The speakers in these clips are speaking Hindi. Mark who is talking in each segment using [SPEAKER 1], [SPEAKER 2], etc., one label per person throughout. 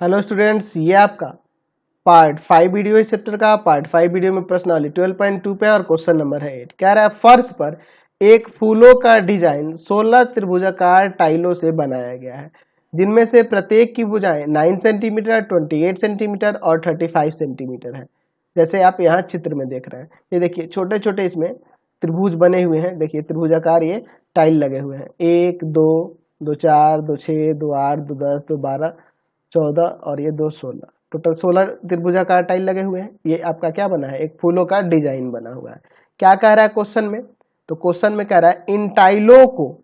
[SPEAKER 1] हेलो स्टूडेंट्स, ये आपका पार्ट 5 वीडियो इस चैप्टर का। पार्ट 5 वीडियो में प्रश्नावली 12.2 पे और क्वेश्चन नंबर है 8। कह रहा है फर्श पर एक फूलों का डिजाइन 16 त्रिभुजाकार टाइलों से बनाया गया है, जिनमें से प्रत्येक की भुजाएं 9 सेंटीमीटर, 28 सेंटीमीटर और 35 सेंटीमीटर है। जैसे आप यहाँ चित्र में देख रहे हैं, ये देखिए छोटे छोटे इसमें त्रिभुज बने हुए हैं। देखिए त्रिभुजाकार ये टाइल लगे हुए हैं, 1 2 2 4 2 6 2 8 2 10 2 12 14 और ये 2 16, टोटल 16 त्रिभुजाकार टाइल लगे हुए हैं। ये आपका क्या बना है, एक फूलों का डिजाइन बना हुआ है। क्या कह रहा है क्वेश्चन में, तो क्वेश्चन में कह रहा है इन टाइलों को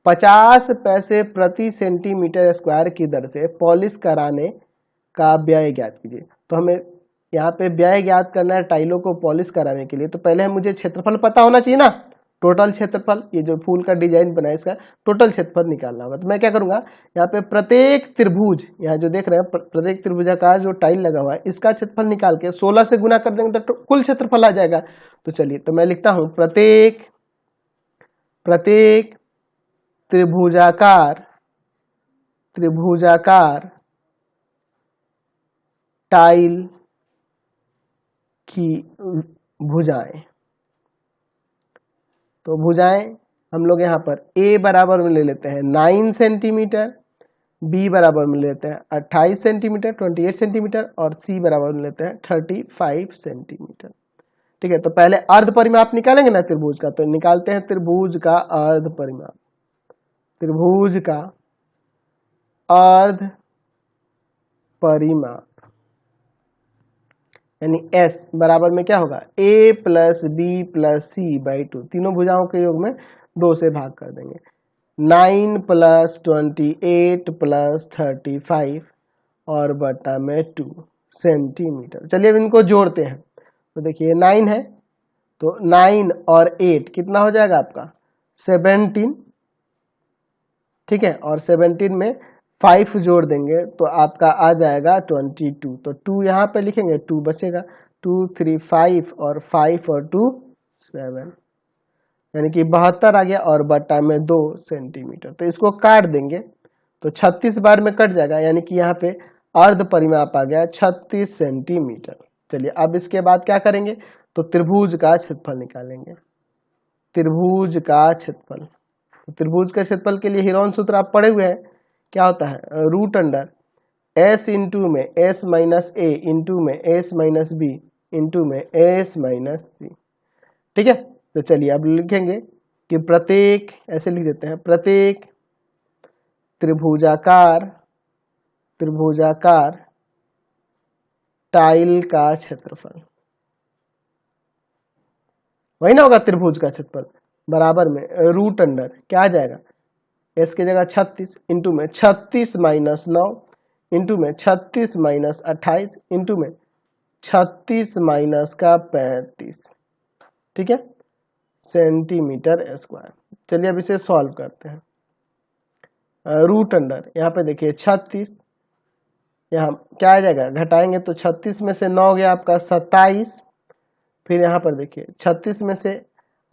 [SPEAKER 1] 50 पैसे प्रति सेंटीमीटर स्क्वायर की दर से पॉलिश कराने का व्यय ज्ञात कीजिए। तो हमें यहाँ पे व्यय ज्ञात करना है टाइलों को पॉलिश कराने के लिए। तो पहले मुझे क्षेत्रफल पता होना चाहिए ना, टोटल क्षेत्रफल, ये जो फूल का डिजाइन बना है इसका टोटल क्षेत्रफल निकालना होगा। तो मैं क्या करूंगा, यहाँ पे प्रत्येक त्रिभुज, यहाँ जो देख रहे हैं प्रत्येक त्रिभुजाकार जो टाइल लगा हुआ है इसका क्षेत्रफल निकाल के 16 से गुना कर देंगे तो कुल क्षेत्रफल आ जाएगा। तो चलिए, तो मैं लिखता हूं प्रत्येक त्रिभुजाकार टाइल की भुजाएं। तो भुजाएं हम लोग यहाँ पर A बराबर में ले लेते हैं 9 सेंटीमीटर, B बराबर में लेते हैं 28 सेंटीमीटर 28 सेंटीमीटर और C बराबर में लेते हैं 35 सेंटीमीटर। ठीक है, तो पहले अर्ध परिमाप निकालेंगे ना त्रिभुज का, तो निकालते हैं त्रिभुज का अर्ध परिमाप। त्रिभुज का अर्ध परिमाप यानी S बराबर में क्या होगा, A plus B plus C by 2, तीनों भुजाओं के योग में 2 से भाग कर देंगे। 9 प्लस 28 प्लस 35 और बटा में 2 सेंटीमीटर। चलिए अब इनको जोड़ते हैं। तो देखिए 9 है तो 9 और 8 कितना हो जाएगा आपका 17, ठीक है, और 17 में 5 जोड़ देंगे तो आपका आ जाएगा 22। तो 2 यहाँ पे लिखेंगे, 2 बचेगा, 2 3 5 और 5 और 2 7, यानी कि 72 आ गया और बटा में 2 सेंटीमीटर। तो इसको काट देंगे तो 36 बार में कट जाएगा, यानी कि यहाँ पे अर्ध परिमाप आ गया 36 सेंटीमीटर। चलिए अब इसके बाद क्या करेंगे, तो त्रिभुज का क्षेत्रफल निकालेंगे। त्रिभुज का क्षेत्रफल, तो त्रिभुज के क्षेत्रफल के लिए हेरोन सूत्र आप पढ़े हुए हैं, क्या होता है, रूट अंडर s इंटू में s माइनस ए इंटू में s माइनस बी इंटू में s माइनस सी। ठीक है, तो चलिए अब लिखेंगे कि प्रत्येक, ऐसे लिख देते हैं, प्रत्येक त्रिभुजाकार टाइल का क्षेत्रफल, वही ना होगा त्रिभुज का क्षेत्रफल, बराबर में रूट अंडर क्या आ जाएगा, एस की जगह 36 इंटू में 36 माइनस 9 इंटू में 36 माइनस 28 इंटू में 36 माइनस का 35, ठीक है, सेंटीमीटर स्क्वायर। चलिए अब इसे सॉल्व करते हैं। रूट अंडर यहाँ पे देखिए 36, यहाँ क्या आ जाएगा, घटाएंगे तो 36 में से 9 गया आपका 27, फिर यहाँ पर देखिए 36 में से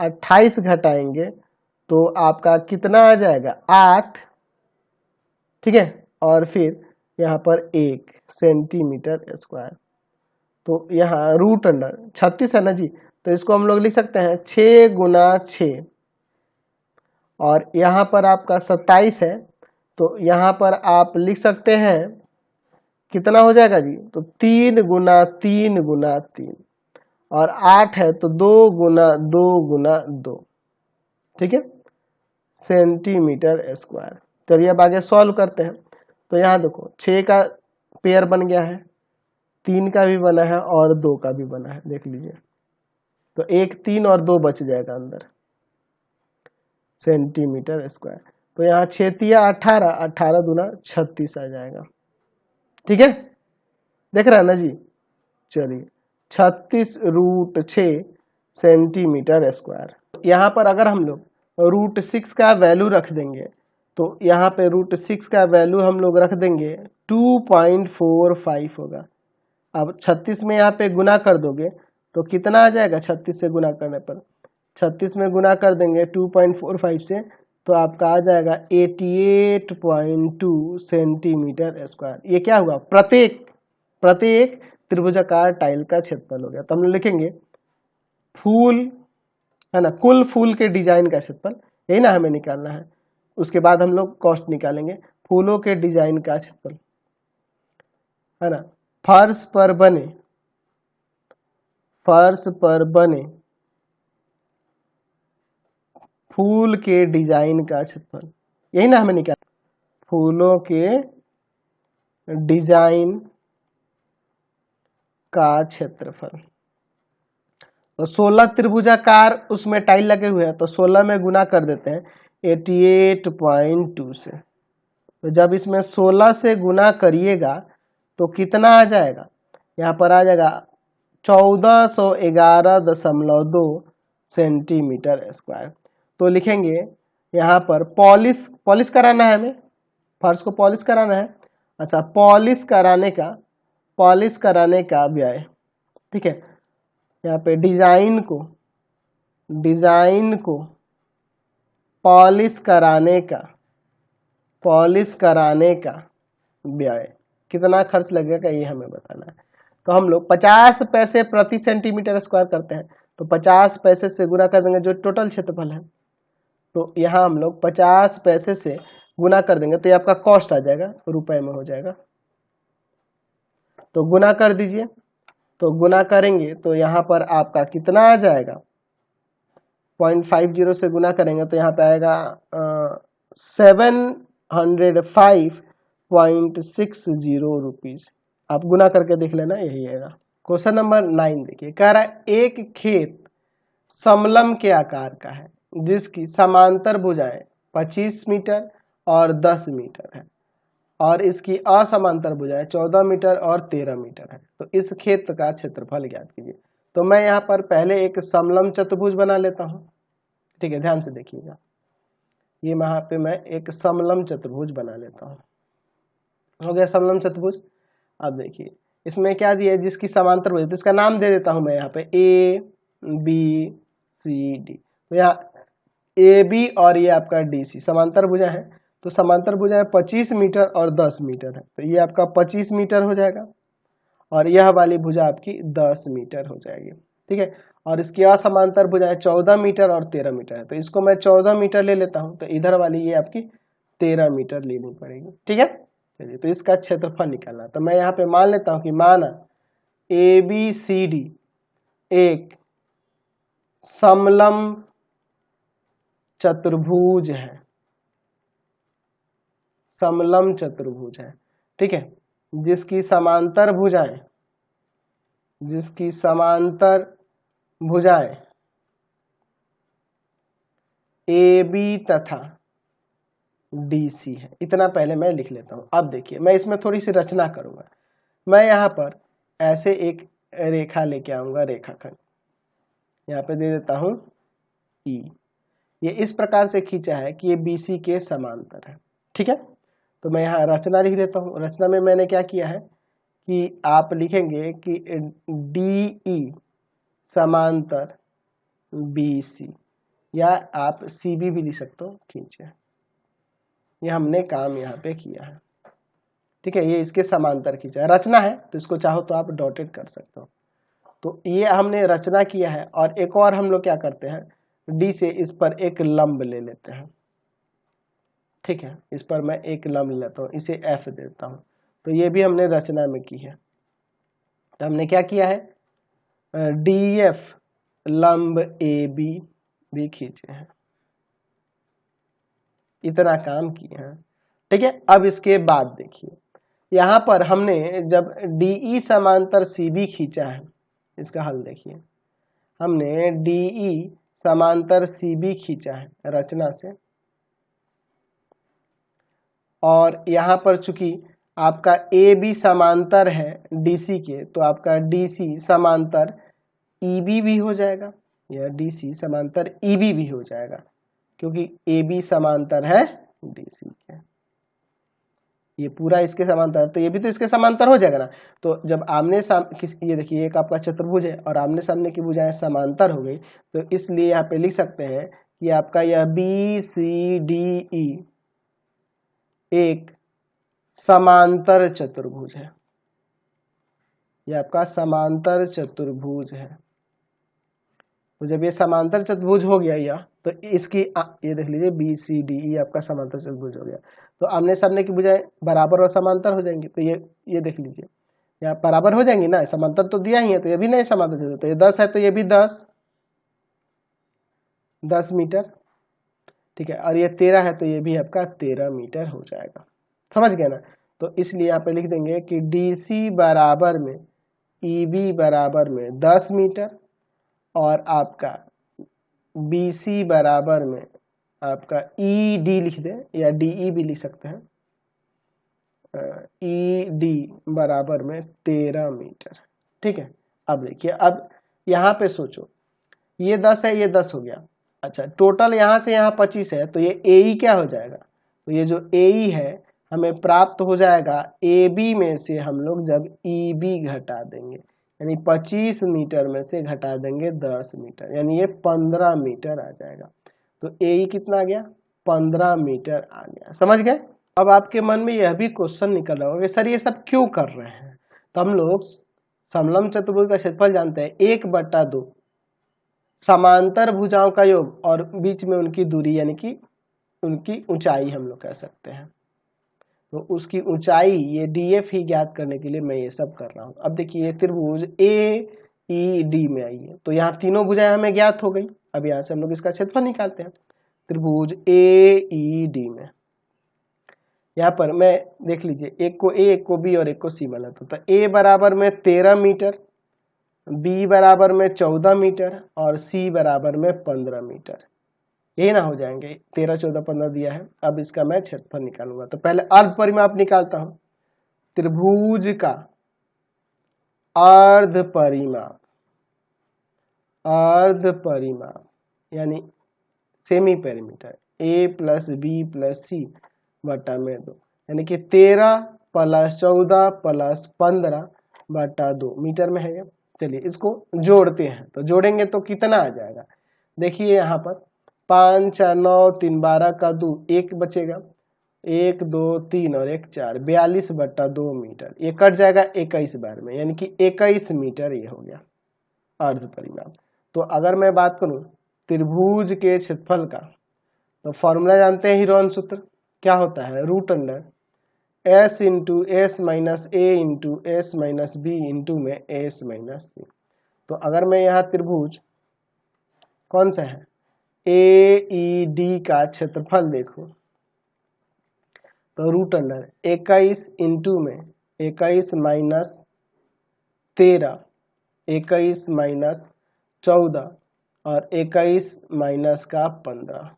[SPEAKER 1] 28 घटाएंगे तो आपका कितना आ जाएगा 8, ठीक है, और फिर यहाँ पर 1 सेंटीमीटर स्क्वायर। तो यहाँ रूट अंडर 36 है ना जी, तो इसको हम लोग लिख सकते हैं 6 गुना 6, और यहाँ पर आपका 27 है तो यहाँ पर आप लिख सकते हैं कितना हो जाएगा जी, तो 3 गुना 3 गुना 3, और 8 है तो 2 गुना 2 गुना 2, ठीक है, सेंटीमीटर स्क्वायर। चलिए अब आगे सॉल्व करते हैं। तो यहाँ देखो 6 का पेयर बन गया है, 3 का भी बना है और 2 का भी बना है, देख लीजिए, तो 1 3 और 2 बच जाएगा अंदर, सेंटीमीटर स्क्वायर। तो यहाँ 6 तिया 18, 18 दूना 36 आ जाएगा, ठीक है, देख रहा है ना जी। चलिए 36 रूट 6 सेंटीमीटर स्क्वायर। यहाँ पर अगर हम लोग रूट 6 का वैल्यू रख देंगे तो यहाँ पे रूट 6 का वैल्यू हम लोग रख देंगे 2.45 होगा। अब 36 में यहाँ पे गुना कर दोगे तो कितना आ जाएगा, 36 से गुना करने पर, 36 में गुना कर देंगे 2.45 से तो आपका आ जाएगा 88.2 सेंटीमीटर स्क्वायर। ये क्या हुआ, प्रत्येक त्रिभुजाकार टाइल का क्षेत्रफल हो गया। तो हम लोग लिखेंगे फूल, है ना, कुल फूल के डिजाइन का क्षेत्रफल, यही ना हमें निकालना है। उसके बाद हम लोग कॉस्ट निकालेंगे, फूलों के डिजाइन का क्षेत्रफल, है ना, फर्श पर बने फूल के डिजाइन का क्षेत्रफल, यही ना हमें निकालना, फूलों के डिजाइन का क्षेत्रफल। तो 16 त्रिभुजाकार उसमें टाइल लगे हुए हैं, तो 16 में गुना कर देते हैं 88.2 से। तो जब इसमें 16 से गुना करिएगा तो कितना आ जाएगा, यहाँ पर आ जाएगा 1411.2 सेंटीमीटर स्क्वायर। तो लिखेंगे यहाँ पर पॉलिश कराना है, हमें फर्श को पॉलिश कराना है। अच्छा, पॉलिश कराने का व्यय, ठीक है, यहाँ पे डिजाइन को पॉलिश कराने का व्यय कितना खर्च लगेगा, ये हमें बताना है। तो हम लोग 50 पैसे प्रति सेंटीमीटर स्क्वायर करते हैं, तो 50 पैसे से गुना कर देंगे जो टोटल क्षेत्रफल है। तो यहाँ हम लोग 50 पैसे से गुना कर देंगे तो ये आपका कॉस्ट आ जाएगा, रुपए में हो जाएगा। तो गुना कर दीजिए, तो गुना करेंगे तो यहाँ पर आपका कितना आ जाएगा, 0.50 से गुना करेंगे तो यहाँ पे आएगा 705.60 रुपीज। आप गुना करके देख लेना, यही आएगा। क्वेश्चन नंबर 9 देखिए, कह रहा है एक खेत समलंब के आकार का है जिसकी समांतर भुजाएं 25 मीटर और 10 मीटर है और इसकी असमांतर भुजाएं 14 मीटर और 13 मीटर है। तो इस खेत का क्षेत्रफल ज्ञात कीजिए। तो मैं यहाँ पर पहले एक समलंब चतुर्भुज बना लेता हूँ, ठीक है, ध्यान से देखिएगा। ये यहाँ पे मैं एक समलंब चतुर्भुज बना लेता हूँ, हो गया समलंब चतुर्भुज। अब देखिए इसमें क्या दिया है, जिसकी समांतर भुजाएं, तो इसका नाम दे देता हूँ मैं यहाँ पे A B C D। तो यहाँ AB और ये आपका DC समांतर भुजा है। तो समांतर भुजा 25 मीटर और 10 मीटर है, तो ये आपका 25 मीटर हो जाएगा और यह वाली भुजा आपकी 10 मीटर हो जाएगी, ठीक है। और इसकी असमांतर भुजाएं 14 मीटर और 13 मीटर है, तो इसको मैं 14 मीटर ले लेता हूं, तो इधर वाली ये आपकी 13 मीटर लेनी पड़ेगी, ठीक है। चलिए, तो इसका क्षेत्रफल निकालना, तो मैं यहाँ पे मान लेता हूँ कि माना ABCD एक समलंब चतुर्भुज है, समलंब चतुर्भुज है, ठीक है, जिसकी समांतर भुजाएं AB तथा DC है। इतना पहले मैं लिख लेता हूं। अब देखिए मैं इसमें थोड़ी सी रचना करूंगा। मैं यहाँ पर ऐसे एक रेखा लेके आऊंगा, रेखाखंड यहाँ पे दे देता हूं E। ये इस प्रकार से खींचा है कि ये BC के समांतर है, ठीक है। तो मैं यहाँ रचना लिख देता हूँ। रचना में मैंने क्या किया है कि आप लिखेंगे कि DE समांतर BC, या आप CB भी लिख सकते हो, खींचे। ये हमने काम यहाँ पे किया है, ठीक है। ये इसके समांतर खींचा है, रचना है तो इसको चाहो तो आप डॉटेड कर सकते हो। तो ये हमने रचना किया है। और एक और हम लोग क्या करते हैं, D से इस पर एक लंब ले लेते हैं, ठीक है। इस पर मैं एक लंब लेता हूँ, इसे F देता हूँ। तो ये भी हमने रचना में की है। तो हमने क्या किया है, DF लंब AB भी खींचे हैं, इतना काम किए हैं, ठीक है। अब इसके बाद देखिए यहाँ पर हमने जब DE समांतर CB खींचा है, इसका हल देखिए, हमने DE समांतर CB खींचा है रचना से, और यहाँ पर चूंकि आपका AB समांतर है DC के, तो आपका DC समांतर EB भी हो जाएगा, या DC समांतर EB भी हो जाएगा, क्योंकि AB समांतर है DC के। ये पूरा इसके समांतर है, तो ये भी तो इसके समांतर हो जाएगा ना। तो जब आमने सामने, ये देखिए एक आपका चतुर्भुज है और आमने सामने की भुजाएं समांतर हो गई, तो इसलिए यहाँ पे लिख सकते हैं कि आपका यह BCDE एक समांतर चतुर्भुज है। यह आपका समांतर चतुर्भुज है। तो जब ये समांतर चतुर्भुज हो गया यह, तो इसकी ये देख लीजिए BCDE आपका समांतर चतुर्भुज हो गया। तो आमने सामने की भुजाएं बराबर और समांतर हो जाएंगी। तो ये देख लीजिए, यहाँ बराबर हो जाएंगी ना, समांतर तो दिया ही है, तो ये भी नहीं समांतर चतुर्भुज। तो ये 10 है तो ये भी 10 मीटर, ठीक है। और ये 13 है तो ये भी आपका 13 मीटर हो जाएगा। समझ गए ना। तो इसलिए यहाँ पे लिख देंगे कि DC बराबर में EB बराबर में 10 मीटर और आपका BC बराबर में आपका ED लिख दें या DE भी लिख सकते हैं। ED बराबर में 13 मीटर, ठीक है। अब देखिए, अब यहाँ पे सोचो, ये 10 है, ये 10 हो गया। अच्छा, टोटल यहाँ से यहाँ 25 है, तो ये AE क्या हो जाएगा? तो ये जो AE है हमें प्राप्त हो जाएगा AB में से हम लोग जब EB घटा देंगे, यानी 25 मीटर में से घटा देंगे 10 मीटर, यानी ये 15 मीटर आ जाएगा। तो AE कितना आ गया? 15 मीटर आ गया। समझ गए। अब आपके मन में यह भी क्वेश्चन निकल रहा होगा, सर ये सब क्यों कर रहे हैं? तो हम लोग समलंब चतुर्भुज का क्षेत्रफल जानते हैं 1/2 समांतर भुजाओं का योग और बीच में उनकी दूरी, यानी कि उनकी ऊंचाई हम लोग कह सकते हैं। तो उसकी ऊंचाई ये DF ही ज्ञात करने के लिए मैं ये सब कर रहा हूँ। अब देखिए, ये त्रिभुज AED में आई है, तो यहाँ तीनों भुजाएं हमें ज्ञात हो गई। अब यहाँ से हम लोग इसका क्षेत्रफल निकालते हैं। त्रिभुज AED में यहाँ पर मैं देख लीजिए, एक को A, एक को B और एक को C बना। तो A बराबर में 13 मीटर, B बराबर में 14 मीटर और C बराबर में 15 मीटर। यही ना हो जाएंगे, 13, 14, 15 दिया है। अब इसका मैं क्षेत्रफल निकालूंगा। तो पहले अर्ध परिमाप निकालता हूं। त्रिभुज का अर्ध परिमाप यानी semi perimeter A + B + C बटा में 2, यानी कि 13 + 14 + 15/2 मीटर में है। चलिए इसको जोड़ते हैं। तो जोड़ेंगे तो कितना आ जाएगा? देखिए यहाँ पर 5, 4, 9, 3, 12 का 2, 1 बचेगा, 1, 2, 3 और 1, 4, 42/2 मीटर। ये कट जाएगा 21 बार में, यानी कि 21 मीटर ये हो गया अर्ध परिमाप। तो अगर मैं बात करूं त्रिभुज के क्षेत्रफल का, तो फॉर्मूला जानते हैं हीरोन सूत्र क्या होता है? √S × S - A × S - B × S - C। तो अगर मैं यहाँ त्रिभुज कौन सा है AED का क्षेत्रफल देखो, तो √21 इंटू में 21 - 13, 21 - 14 और 21 - 15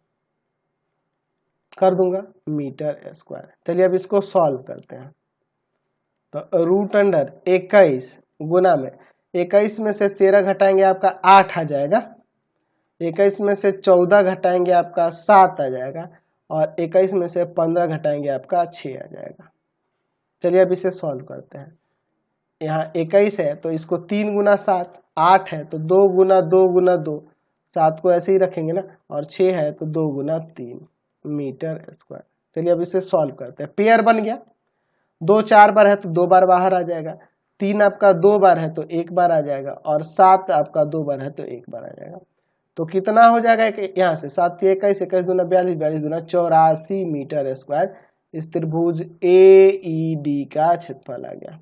[SPEAKER 1] कर दूंगा मीटर स्क्वायर। चलिए अब इसको सॉल्व करते हैं। तो √21 गुना में 21 में से 13 घटाएंगे आपका 8 आ जाएगा, 21 में से 14 घटाएंगे आपका 7 आ जाएगा और 21 में से 15 घटाएंगे आपका 6 आ जाएगा। चलिए अब इसे सॉल्व करते हैं। यहाँ 21 है तो इसको 3 गुना 7, 8 है तो 2 गुना 2 गुना 2, 7 को ऐसे ही रखेंगे ना, और 6 है तो 2 गुना 3 मीटर स्क्वायर। चलिए अब इसे सॉल्व करते हैं। पेयर बन गया, 2 4 बार है तो 2 बार बाहर आ जाएगा, 3 आपका 2 बार है तो 1 बार आ जाएगा और 7 आपका 2 बार है तो 1 बार आ जाएगा। तो कितना हो जाएगा? यहाँ से 7 21, 21 दूना 42, 42 दूना 84 मीटर स्क्वायर इस त्रिभुज AED का क्षेत्रफल आ गया।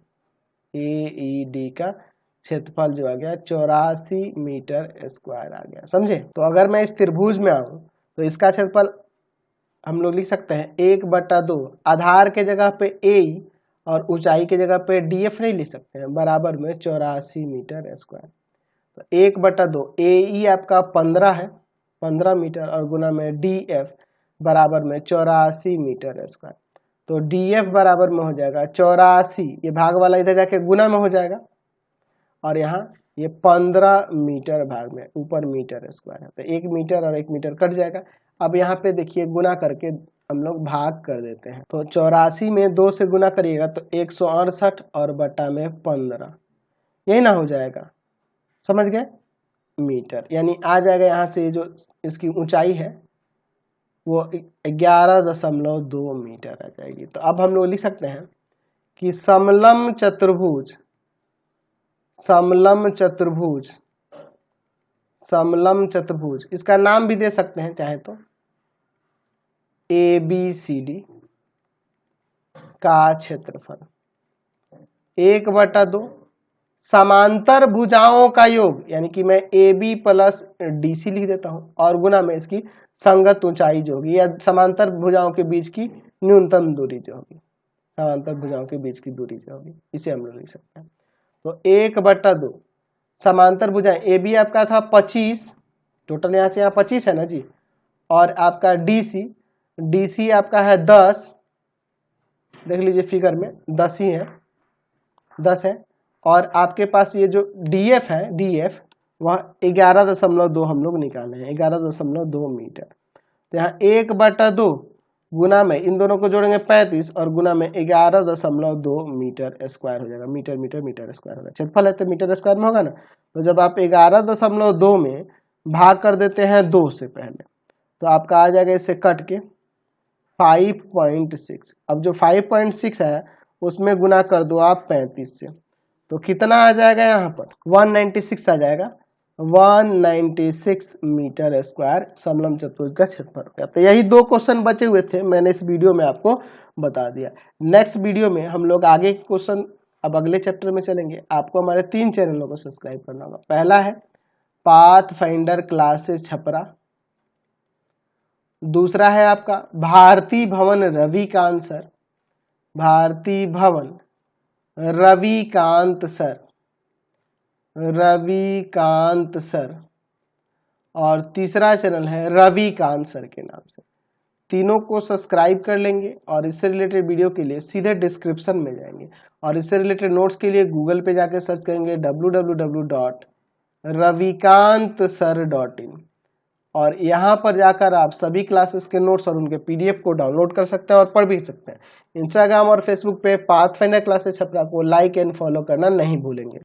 [SPEAKER 1] AED का क्षेत्रफल जो आ गया 84 मीटर स्क्वायर आ गया। समझे? तो अगर मैं इस त्रिभुज में आऊं तो इसका क्षेत्रफल हम लोग लिख सकते हैं 1/2, आधार के जगह पे AE और ऊंचाई के जगह पे DF नहीं लिख सकते हैं, बराबर में 84 मीटर स्क्वायर। तो 1/2 AE आपका 15 है, 15 मीटर और गुना में DF बराबर में 84 मीटर स्क्वायर। तो DF बराबर में हो जाएगा 84, ये भाग वाला इधर जाके गुना में हो जाएगा और यहाँ ये 15 मीटर भाग में ऊपर मीटर स्क्वायर है, तो 1 मीटर और 1 मीटर कट जाएगा। अब यहाँ पे देखिए गुना करके हम लोग भाग कर देते हैं। तो 84 में 2 से गुना करिएगा तो 168 और बटा में 15, यही ना हो जाएगा। समझ गए? मीटर, यानी आ जाएगा यहाँ से जो इसकी ऊंचाई है वो 11.2 मीटर आ जाएगी। तो अब हम लोग लिख सकते हैं कि समलम चतुर्भुज, समलम चतुर्भुज, समलम चतुर्भुज, इसका नाम भी दे सकते हैं चाहे तो, ABCD का क्षेत्रफल 1/2 समांतर भुजाओं का योग, यानी कि मैं AB प्लस DC लिख देता हूं और गुना में इसकी संगत ऊंचाई जो होगी या समांतर भुजाओं के बीच की न्यूनतम दूरी जो होगी, समांतर भुजाओं के बीच की दूरी जो होगी, इसे हम लोग लिख सकते हैं। तो 1/2 समांतर भुजाएं, AB आपका था 25, टोटल यहाँ से यहाँ 25 है ना जी, और आपका DC आपका है 10, देख लीजिए फिगर में 10 ही है, 10 है, और आपके पास ये जो DF है, DF वह 11.2 हम लोग निकाले हैं, 11.2 मीटर। तो यहाँ 1/2 गुना में इन दोनों को जोड़ेंगे 35 और गुना में 11.2 मीटर स्क्वायर हो जाएगा, मीटर मीटर मीटर स्क्वायर होगा, क्षेत्रफल है तो मीटर स्क्वायर में होगा ना। तो जब आप 11.2 में भाग कर देते हैं 2 से पहले, तो आपका आ जाएगा इससे कट के 5.6। अब जो 5.6 है उसमें गुना कर दो आप 35 से, तो कितना आ जाएगा यहाँ पर 196 आ जाएगा, 196 मीटर स्क्वायर समलम चतुर्भुज का क्षेत्रफल हो गया। तो यही 2 क्वेश्चन बचे हुए थे, मैंने इस वीडियो में आपको बता दिया। नेक्स्ट वीडियो में हम लोग आगे के क्वेश्चन अब अगले चैप्टर में चलेंगे। आपको हमारे 3 चैनलों को सब्सक्राइब करना होगा। पहला है पाथ फाइंडर क्लासेस छपरा, दूसरा है आपका भारती भवन रविकांत सर, भारती भवन रविकांत सर, रविकांत सर, और तीसरा चैनल है रविकांत सर के नाम से। तीनों को सब्सक्राइब कर लेंगे और इससे रिलेटेड वीडियो के लिए सीधे डिस्क्रिप्शन में जाएंगे और इससे रिलेटेड नोट्स के लिए गूगल पे जाकर सर्च करेंगे www.ravikantsir.in और यहाँ पर जाकर आप सभी क्लासेस के नोट्स और उनके PDF को डाउनलोड कर सकते हैं और पढ़ भी सकते हैं। इंस्टाग्राम और फेसबुक पे पाथफाइंडर क्लासेस छपरा को लाइक एंड फॉलो करना नहीं भूलेंगे।